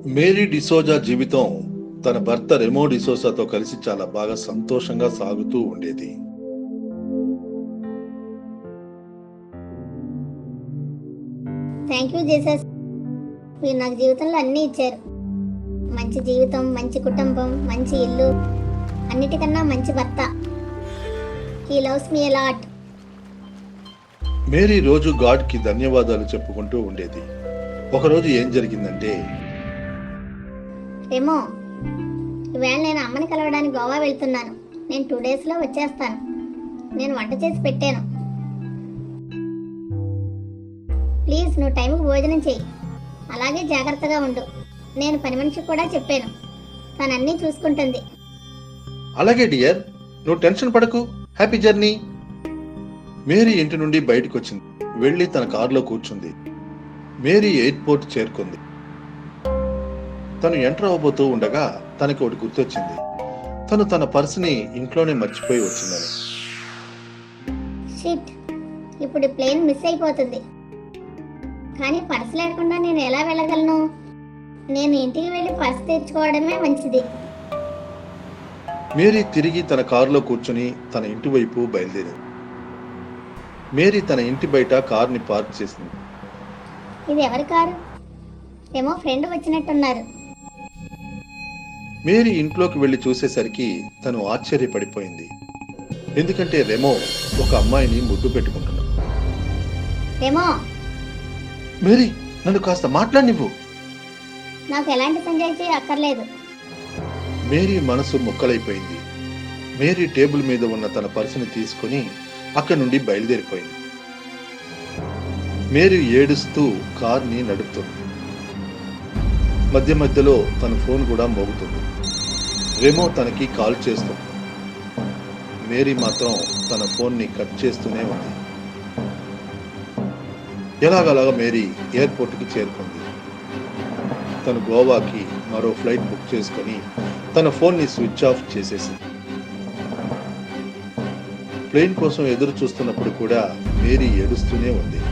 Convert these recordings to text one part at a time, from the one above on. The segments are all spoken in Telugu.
మేరీ డిసోజా జీవితం తన భర్త రెమో డిసోజాతో కలిసి చాలా బాగా సంతోషంగా సాగుతూ ఉండేది. Thank you Jesus. మీరు నాకు జీవితంలో అన్నీ ఇచ్చారు. మంచి జీవితం, మంచి కుటుంబం, మంచి ఇల్లు, అన్నిటికన్నా మంచి భర్త. He loves me a lot. మేరీ రోజు గాడ్కి ధన్యవాదాలు చెప్పుకుంటూ ఉండేది. ఒకరోజు ఏం జరిగిందంటే, రెమో, ఈవేళ నేను అమ్మని కలవడానికి గోవా వెళ్తున్నాను. నేను 2 డేస్లో వచ్చేస్తాను. నేను వంట చేసి పెట్టాను. ప్లీజ్ నువ్వు టైంకి భోజనం చెయ్యి. అలాగే జాగ్రత్తగా ఉండు. నేను పని మనిషికి కూడా చెప్పాను. తను అన్నీ చూసుకుంటుంది. అలాగే డియర్, నువ్వు టెన్షన్ పడకు. Happy journey. మేరీ ఇంటి నుండి బయటకు వచ్చింది. వెళ్ళి తన కారులో కూర్చుంది. మేరీ ఎయిర్పోర్ట్ చేరుకుంది. తను ఎంటర్ అవ్వబోతూ ఉండగా తనకి ఒకటి గుర్తొచ్చింది. తను తన పర్సుని ఇంట్లోనే మర్చిపోయి వచ్చిందని. షిట్, ఇప్పుడు ప్లేన్ మిస్ అయిపోతుంది. కానీ పర్సు లేకుండా నేను ఎలా వెళ్ళగలను? నేను ఇంటికి వెళ్ళి పర్సు తెచ్చుకోవడమే మంచిది. మేరీ తిరిగి తన కారులో కూర్చుని తన ఇంటి వైపు బయలుదేరింది. మేరీ తన ఇంటి బయట కార్ని పార్క్ చేసింది. ఇది ఎవరి కారు? ఏమో ఫ్రెండ్ వచ్చినట్టున్నారు. మేరీ ఇంట్లోకి వెళ్లి చూసేసరికి తను ఆశ్చర్యపడిపోయింది. ఎందుకంటే రెమో ఒక అమ్మాయిని ముద్దు పెట్టుకుంటున్నాడు. రెమో, మేరీ, నన్ను కాస్త మాట్లాడినివ్వు. నాకు ఎలాంటి సంజాయిషీ అక్కర్లేదు. మేరీ మనసు ముక్కలైపోయింది. మేరీ టేబుల్ మీద ఉన్న తన పర్సుని తీసుకుని అక్కడి నుండి బయలుదేరిపోయింది. మేరీ ఏడుస్తూ కార్ని నడుపుతుంది. మధ్య మధ్యలో తన ఫోన్ కూడా మోగుతుంది. రెమో తనకి కాల్ చేస్తుంది. మేరీ మాత్రం తన ఫోన్ని కట్ చేస్తూనే ఉంది. ఎలాగలాగా మేరీ ఎయిర్పోర్ట్కి చేరుకుంది. తను గోవాకి మరో ఫ్లైట్ బుక్ చేసుకుని తన ఫోన్ని స్విచ్ ఆఫ్ చేసేసింది. ప్లేన్ కోసం ఎదురు చూస్తున్నప్పుడు కూడా మేరీ ఏడుస్తూనే ఉంది.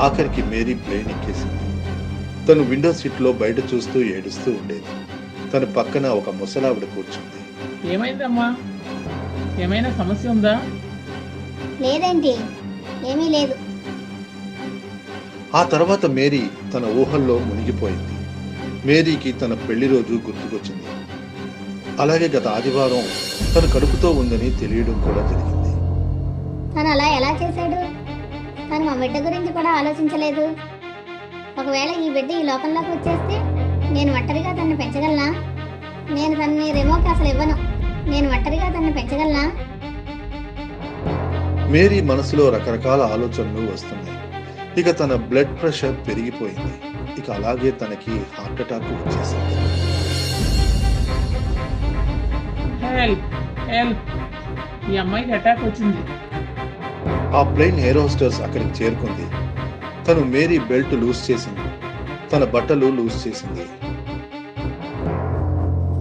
ఆఖరికి మేరీ ప్లేన్ ఎక్కేసింది. తను విండో సీట్లో బయట చూస్తూ ఏడుస్తూ ఉండేది. తన పక్కన ఒక ముసలావిడ కూర్చుంది. ఏమైందమ్మా? ఏమైనా సమస్య ఉందా? లేదేంటి, ఏమీ లేదు. ఆ తర్వాత మేరీ తన ఊహల్లో మునిగిపోయింది. మేరీకి తన పెళ్లి రోజు గుర్తుకొచ్చింది. అలాగే గత ఆదివారం తన కడుపుతో ఉందని తెలియడం కూడా జరిగింది. తను అలా ఎలా చేశాడు? తను మా బిడ్డ గురించి కూడా ఆలోచించలేదు. ఒకవేళ ఈ బిడ్డ ఈ లోకంలోకి వచ్చేస్తే నేను ఒంటరిగా తనని పెంచగలనా? నేను తనని రెమోకి అసలు ఇవ్వను. నేను ఒంటరిగా తనని పెంచగలనా? మేరీ మనసులో రకరకాల ఆలోచనలు వస్తున్నాయి. ఇక తన బ్లడ్ ప్రెషర్ పెరిగిపోయింది. ఇక అలాగే తనకి హార్ట్ అటాక్ వచ్చేసింది. హెల్ప్ హెల్ప్, ఈ అమ్మాయికి అటాక్ వచ్చింది. ఆ ప్లేన్ ఎయిర్ హోస్టెస్ అక్కడికి చేరుకుంది. తను మేరీ బెల్ట్ లూజ్ చేసింది. తన బట్టలు లూజ్ చేసింది.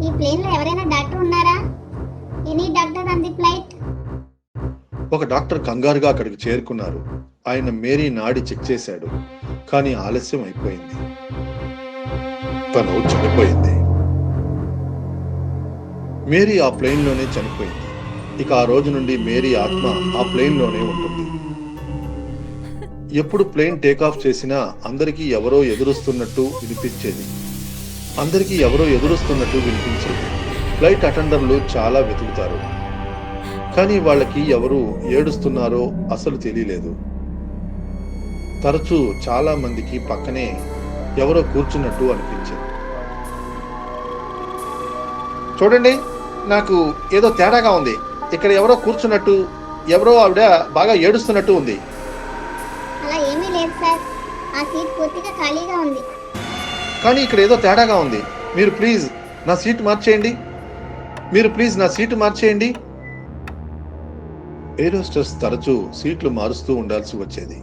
ఈ ప్లేన్ లో ఎవరైనా డాక్టర్ ఉన్నారా? Any doctor on the flight? ఒక డాక్టర్ కంగారుగా అక్కడికి చేరుకున్నారు. ఆయన మేరీ నాడి చెక్ చేశాడు. కానీ ఆలస్యం అయిపోయింది. తను చనిపోయింది. మేరీ ఆ ప్లేన్ లోనే చనిపోయింది. ఇక ఆ రోజు నుండి మేరీ ఆత్మ ఆ ప్లేన్ లోనే ఉంటుంది. ఎప్పుడు ప్లేన్ టేకాఫ్ చేసినా అందరికీ ఎవరో ఎదురుస్తున్నట్టు వినిపించేది. ఫ్లైట్ అటెండర్లు చాలా వెతుకుతారు. కానీ వాళ్ళకి ఎవరు ఏడుస్తున్నారో అసలు తెలియలేదు. తరచూ చాలా మందికి పక్కనే ఎవరో కూర్చున్నట్టు అనిపించింది. చూడండి, నాకు ఏదో తేడాగా ఉంది. ఇక్కడ ఎవరో కూర్చున్నట్టు, ఎవరో ఆవిడ బాగా ఏడుస్తున్నట్టు ఉంది. అలా ఏమీ లేదు సార్. ఆ సీట్ పూర్తిగా ఖాళీగా ఉంది. కానీ ఇక్కడ ఏదో తేడాగా ఉంది. మీరు ప్లీజ్ నా సీట్ మార్చేయండి. ఎయిర్ హోస్టెస్ తరచూ సీట్లు మారుస్తూ ఉండాల్సి వచ్చేది.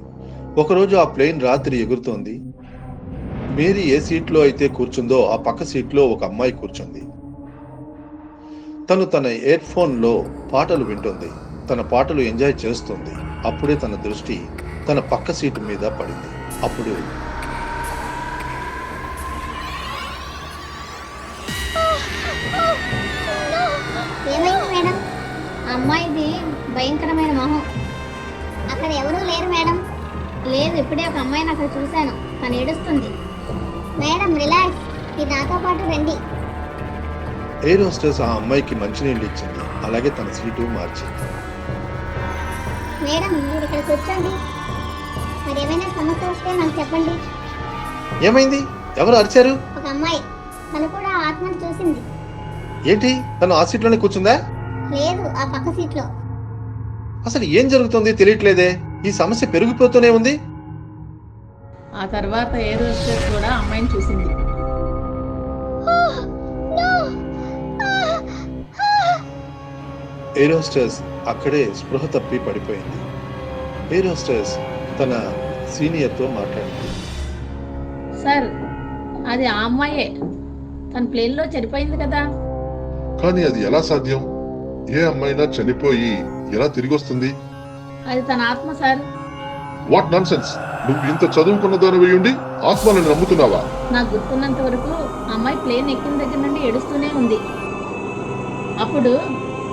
ఒకరోజు ఆ ప్లేన్ రాత్రి ఎగురుతోంది. మేరీ ఏ సీట్లో అయితే కూర్చుందో ఆ పక్క సీట్లో ఒక అమ్మాయి కూర్చుంది. తను తన ఇయర్ ఫోన్లో పాటలు వింటుంది. తన పాటలు ఎంజాయ్ చేస్తుంది. అప్పుడే తన దృష్టి తన పక్క సీటు మీద పడింది. అప్పుడు ఏమైంది మేడం? ఆ అమ్మాయిది భయంకరమైన మొహం. అక్కడ ఎవరూ లేరు మేడం. లేదు, ఇప్పుడే ఒక అమ్మాయిని అక్కడ చూశాను. తను ఏడుస్తుంది. మేడం రిలాక్స్, ఇది నాతో పాటు రండి. ఎయిర్ హోస్టెస్ ఆ అమ్మాయికి మంచినీళ్ళు ఇచ్చింది, అలాగే తన సీటు మార్చింది. మేడం మీరు ఇక్కడ కూర్చోండి. మరి ఏమైనా సమస్య వస్తే నాకు చెప్పండి. ఏమైంది? ఎవరు అరిచారు? ఒక అమ్మాయి, తను కూడా ఆ ఆత్మను చూసింది. ఏంటి, తను ఆ సీట్లోనే కూర్చుందా? లేదు, ఆ పక్క సీట్లో. అసలు ఏం జరుగుతుంది తెలియట్లేదే. ఈ సమస్య పెరిగిపోతూనే ఉంది. ఆ తర్వాత ఎయిర్ హోస్టెస్ కూడా అమ్మాయిని చూసింది. ఎయిర్ హోస్టెస్ అక్కడే స్పృహ తప్పి పడిపోయింది. ఎయిర్ హోస్టెస్ తన సీనియర్తో మాట్లాడింది. సార్, అది ఆ అమ్మాయే. తన ప్లేన్లో చనిపోయింది కదా. కానీ అది ఎలా సాధ్యం? ఏ అమ్మాయినా చనిపోయి ఎలా తిరిగి వస్తుంది? అది తన ఆత్మ సార్. What non sense! నువ్వు ఇంత చదువుకున్న దానివి ఉండి ఆత్మలను నమ్ముతున్నావా? నాకు గుర్తున్నంత వరకు ఆ అమ్మాయి ప్లేన్ ఎక్కిన దగ్గర నుండి ఏడుస్తూనే ఉంది. అప్పుడు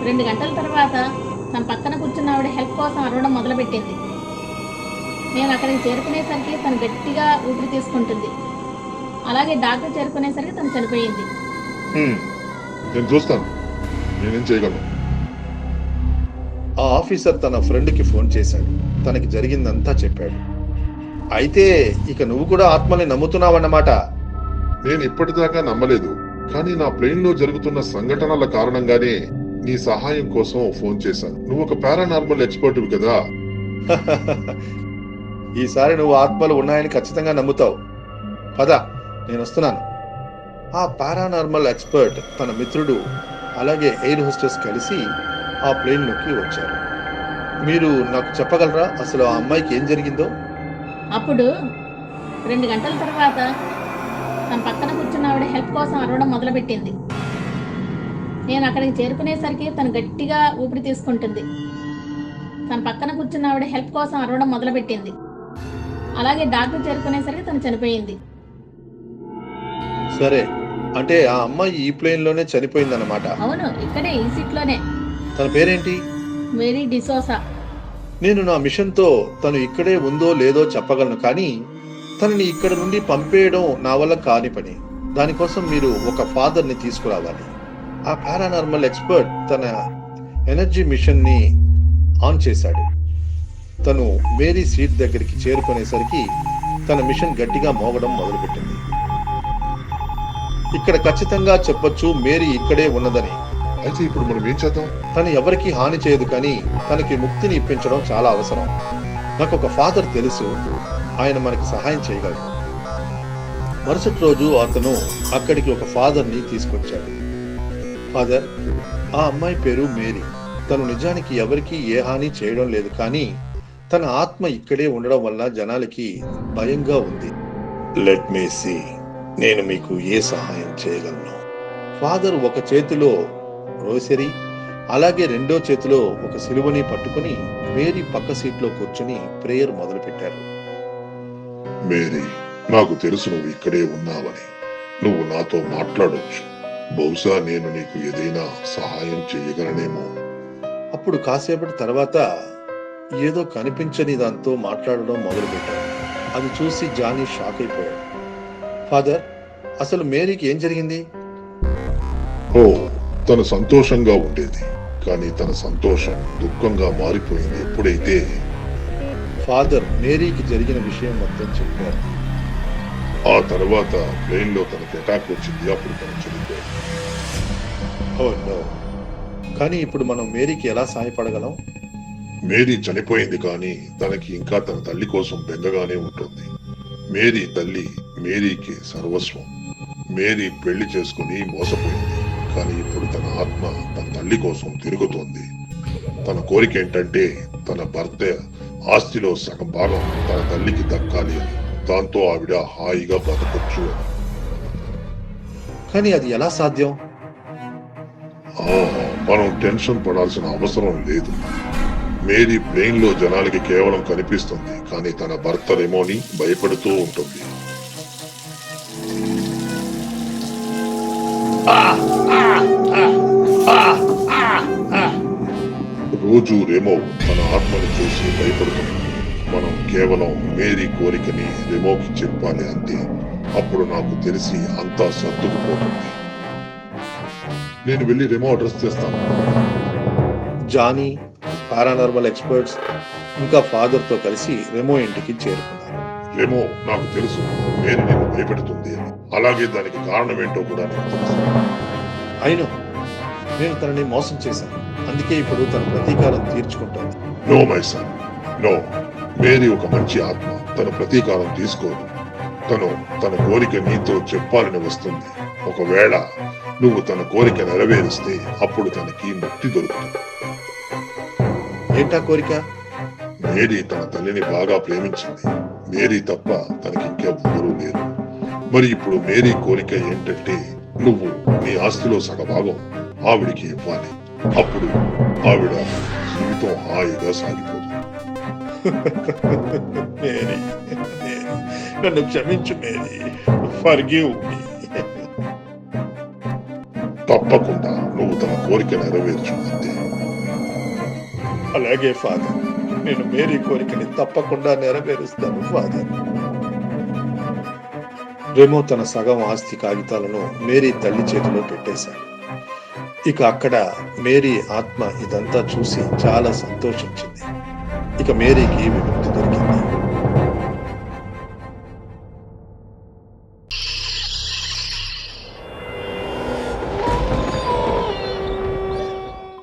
2 గంటల తర్వాత తన పక్కన కూర్చున్న ఆవిడ హెల్ప్ కోసం అరవడం మొదలుపెట్టింది. నేను అక్కడికి చేరుకునేసరికి తను గట్టిగా ఊపిరి తీసుకుంటుంది. అలాగే డాక్టర్ చేరుకునేసరికి తను చనిపోయింది. నేను చూస్తాను, నేనేం చేయగలను. ఆ ఆఫీసర్ తన ఫ్రెండ్కి ఫోన్ చేశాడు. తనకి జరిగిందంతా చెప్పాడు. అయితే ఇక నువ్వు కూడా ఆత్మని నమ్ముతున్నావన్నమాట. నేను ఇప్పటిదాకా నమ్మలేదు, కానీ నా ప్లేన్ లో జరుగుతున్న సంఘటనల కారణంగానే నీ సహాయం కోసం ఫోన్ చేశాను. నువ్వు ఒక పారానార్మల్ ఎక్స్పర్ట్ కదా. ఈసారి నువ్వు ఆత్మలు ఉన్నాయని ఖచ్చితంగా నమ్ముతావు. పద, నేను వస్తున్నాను. ఆ పారానార్మల్ ఎక్స్పర్ట్ తన మిత్రుడు అలాగే ఎయిర్ హోస్టెస్ కలిసి ఆ ప్లేన్లోకి వచ్చారు. మీరు నాకు చెప్పగలరా అసలు ఆ అమ్మాయికి ఏం జరిగిందో? అప్పుడు 2 గంటల తర్వాత తన పక్కన కూర్చున్న ఆవిడ హెల్ప్ కోసం అరవడం మొదలుపెట్టింది. నేను అక్కడికి చేరుకునేసరికి తను గట్టిగా ఊపిరి తీసుకుంటుంది. తన పక్కన కూర్చున్న ఆవిడ హెల్ప్ కోసం అరవడం మొదలుపెట్టింది. అలాగే డాక్టర్ చేరుకునేసరికి తను చనిపోయింది. సరే, అంటే ఆ అమ్మాయి ఈ ప్లేన్లోనే చనిపోయిందన్నమాట. అవును, ఇక్కడే ఈ సీట్లోనే. తన పేరేంటి? మేరీ డిసోసా. నేను నా మిషన్తో తను ఇక్కడే ఉందో లేదో చెప్పగలను, కానీ తనని ఇక్కడ నుండి పంపేయడం నా వల్ల కాని పని. దానికోసం మీరు ఒక ఫాదర్ని తీసుకురావాలి. ఆ పారానార్మల్ ఎక్స్పర్ట్ తన ఎనర్జీ మిషన్ని ఆన్ చేశాడు. తను మేరీ సీట్ దగ్గరికి చేరుకునేసరికి తన మిషన్ గట్టిగా మోగడం మొదలుపెట్టింది. ఇక్కడ ఖచ్చితంగా చెప్పొచ్చు మేరీ ఇక్కడే ఉన్నదని. అయితే ఇప్పుడు మనం ఏం చేద్దాం? తను ఎవరికీ హాని చేయదు, కానీ తనకి ముక్తిని ఇప్పించడం చాలా అవసరం. నాకు ఒక ఫాదర్ తెలుసు, ఆయన మనకి సహాయం చేయగలరు. మరుసటి రోజు అతను అక్కడికి ఒక ఫాదర్ని తీసుకొచ్చాడు. ఫాదర్, ఆ అమ్మాయి పేరు మేరీ. తను నిజానికి ఎవరికీ ఏ హాని చేయడం లేదు, కానీ తన ఆత్మ ఇక్కడే ఉండడం వల్ల జనాలకి భయంగా ఉంది. లెట్ మీ సీ, నేను మీకు ఏ సహాయం చేయగలను. ఫాదర్ ఒక చేతిలో రోసరీ అలాగే రెండో చేతిలో ఒక సిలువని పట్టుకుని మేరీ పక్క సీట్లో కూర్చుని ప్రేయర్ మొదలు పెట్టారు. మేరీ, నాకు తెలుసు నువ్వు ఇక్కడే ఉన్నావని. నువ్వు నాతో మాట్లాడొచ్చు. బహుశా నేను నీకు ఏదైనా సహాయం చేయగలనేమో. అప్పుడు కాసేపటి తర్వాత ఏదో కనిపించని దాంతో మాట్లాడడం మొదలు పెట్టారు. అది చూసి జానీ షాక్ అయిపోయాడు. ఫాదర్, అసలు మేరీకి ఏం జరిగింది? ఓ, తను సంతోషంగా ఉండేది, కానీ తన సంతోషం దుఃఖంగా మారిపోయింది ఎప్పుడైతే. ఫాదర్ మేరీకి జరిగిన విషయం మొత్తం చెప్పారు. ఆ తర్వాత ప్లేన్ లో తనకి అటాక్ వచ్చింది. అప్పుడు తను చనిపోయింది. Oh no. కానీ ఇప్పుడు మనం మేరీకి ఎలా సహాయపడగలం? మేరీ చనిపోయింది, కానీ తనకి ఇంకా తన తల్లి కోసం బెంగగానే ఉంటుంది. మేరీ తల్లి మేరీకి సర్వస్వం. మేరీ పెళ్లి చేసుకుని మోసపోయింది, కానీ ఇప్పుడు తన ఆత్మ తన తల్లి కోసం తిరుగుతోంది. తన కోరిక ఏంటంటే తన భర్త ఆస్తిలో సగం భాగం తన తల్లికి దక్కాలి అని. దాంతో ఆవిడ హాయిగా బతకొచ్చు అని. కానీ అది ఎలా సాధ్యం? మనం టెన్షన్ పడాల్సిన అవసరం లేదు. మేరీ ప్లేన్ లో జనాలకి కేవలం కనిపిస్తుంది, కానీ తన భర్తనేమోని భయపడుతూ ఉంటుంది. రోజు రెమో తన ఆత్మను చూసి భయపడుతుంది. మనం కేవలం మేరీ కోరికని రెమోకి చెప్పాలి అంతే. అప్పుడు నాకు తెలిసి అంతా సర్దుకుపోతుంది. నేను వెళ్ళి రెమో అడ్రస్ చేస్తాను. జానీ, పారానార్మల్ ఎక్స్పర్ట్స్ ఇంకా ఫాదర్తో కలిసి రెమో ఇంటికి చేరుకున్నారు. రెమో, నాకు తెలుసు మేరీ నిన్ను భయపెడుతుంది అని. అలాగే దానికి కారణం ఏంటో కూడా నాకు తెలుసు. అయినో నేను తనని మోసం చేశాను, అందుకే ఇప్పుడు తన ప్రతీకారం తీర్చుకుంటోంది. No my son, no. Mary ఒక మంచి ఆత్మ. తన ప్రతీకారం తీసుకోదు. తను తన కోరిక నీతో చెప్పాలని వస్తుంది. ఒకవేళ నువ్వు తన కోరిక నెరవేరిస్తే అప్పుడు తనకి ముక్తి దొరుకుతుంది. ఏంటా కోరిక? మేరీ తన తల్లిని బాగా ప్రేమించింది. మేరీ తప్ప తనకి ఇంకెవ్వరూ లేరు. మరి ఇప్పుడు మేరీ కోరిక ఏంటంటే నువ్వు నీ ఆస్తిలో సగభాగం ఆవిడికి ఇవ్వాలి. అప్పుడు ఆవిడ జీవితం హాయిగా సాగిపోతుంది. మేరీ, నన్ను క్షమించు మేరీ, ఫర్గివ్ మీ. తప్పకుండా నువ్వు తన కోరిక నెరవేర్చు అంతే. అలాగే ఫాదర్, నేను మేరీ కోరికని తప్పకుండా నెరవేరుస్తాను ఫాదర్. రెమో తన సగం ఆస్తి కాగితాలను మేరీ తల్లి చేతిలో పెట్టేశాడు. ఇక అక్కడ మేరీ ఆత్మ ఇదంతా చూసి చాలా సంతోషించింది. ఇక మేరీకి విముక్తి దొరికింది.